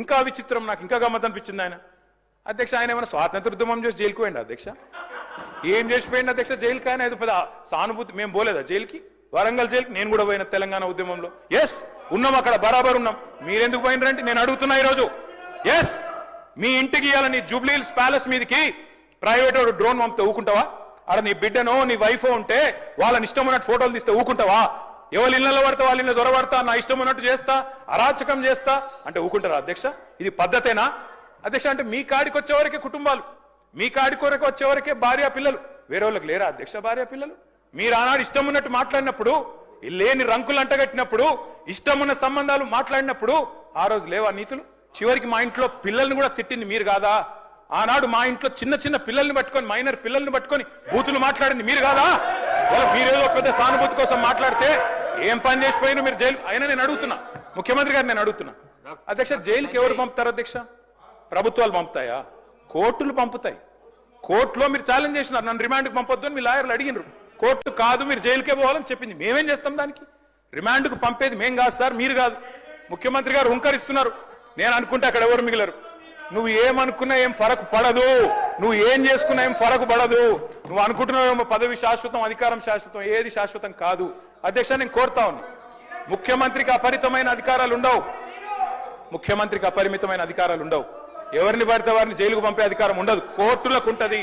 ఇంకా విచిత్రం, నాకు ఇంకా గమ్మత్ అనిపించింది ఆయన. అధ్యక్ష ఆయన ఏమైనా స్వాతంత్ర ఉద్యమం చేసి జైలుకు పోయింది అధ్యక్ష? ఏం చేసిపోయింది అధ్యక్ష జైలుకి? ఆయన ఏదో పెద్ద సానుభూతి. మేము పోలేదా జైలుకి? వరంగల్ జైలుకి నేను కూడా పోయిన తెలంగాణ ఉద్యమంలో. ఎస్ ఉన్నాం, అక్కడ బరాబర్ ఉన్నాం. మీరెందుకు పోయినరంటే నేను అడుగుతున్నా ఈరోజు. ఎస్ మీ ఇంటికి ఇవ్వాలని జూబ్లీ హిల్స్ ప్యాలెస్ మీదకి ప్రైవేట్ డ్రోన్ పంపితే ఊకుంటావా? ఆడ నీ బిడ్డనో నీ వైఫో ఉంటే వాళ్ళని ఇష్టం ఉన్నట్టు ఫోటోలు తీస్తే ఊకుంటావా? ఎవరి ఇళ్లలో పడతా వాళ్ళ ఇళ్ళ దొరబడతా, నా ఇష్టం ఉన్నట్టు చేస్తా, అరాచకం చేస్తా అంటే ఊకుంటారా అధ్యక్ష? ఇది పద్ధతేనా అధ్యక్ష? అంటే మీ కాడికి వచ్చేవరకే కుటుంబాలు, మీ కాడి కొరకు వచ్చేవరకే భార్య పిల్లలు, వేరే వాళ్ళకి లేరా అధ్యక్ష భార్య పిల్లలు? మీరు ఆనాడు ఇష్టం ఉన్నట్టు మాట్లాడినప్పుడు, లేని రంకులు అంటగట్టినప్పుడు, ఇష్టం ఉన్న సంబంధాలు మాట్లాడినప్పుడు ఆ రోజు లేవా నీతులు? చివరికి మా ఇంట్లో పిల్లల్ని కూడా తిట్టింది మీరు కాదా? ఆనాడు మా ఇంట్లో చిన్న చిన్న పిల్లల్ని పట్టుకొని, మైనర్ పిల్లల్ని పట్టుకొని బూతులు మాట్లాడింది మీరు కాదా? మీరేదో పెద్ద సానుభూతి కోసం మాట్లాడితే ఏం పని చేసిపోయినా మీరు జైలు. అయినా నేను అడుగుతున్నా ముఖ్యమంత్రి గారు, నేను అడుగుతున్నా అధ్యక్ష, జైలుకి ఎవరు పంపుతారు అధ్యక్ష? ప్రభుత్వాలు పంపుతాయా? కోర్టులు పంపుతాయి. కోర్టులో మీరు ఛాలెంజ్ చేసినారు, నన్ను రిమాండ్కి పంపొద్దు అని మీ లాయర్లు అడిగినారు. కోర్టు కాదు మీరు జైలుకే పోవాలని చెప్పింది. మేమేం చేస్తాం దానికి? రిమాండ్కు పంపేది మేం కాదు సార్, మీరు కాదు. ముఖ్యమంత్రి గారు హుంకరిస్తున్నారు. నేను అనుకుంటే అక్కడ ఎవరు మిగిలరు. నువ్వు ఏమనుకున్నా ఏం ఫరకు పడదు, నువ్వు ఏం చేసుకున్నా ఏం ఫరకు పడదు. నువ్వు అనుకుంటున్నావేమో పదవి శాశ్వతం, అధికారం శాశ్వతం. ఏది శాశ్వతం కాదు అధ్యక్ష. నేను కోరుతా ఉన్నా, ముఖ్యమంత్రికి అపరిమితమైన అధికారాలు ఉండవు. ముఖ్యమంత్రికి అపరిమితమైన అధికారాలు ఉండవు. ఎవరిని పడితే వారిని జైలుకు పంపే అధికారం ఉండదు, కోర్టులకు ఉంటది.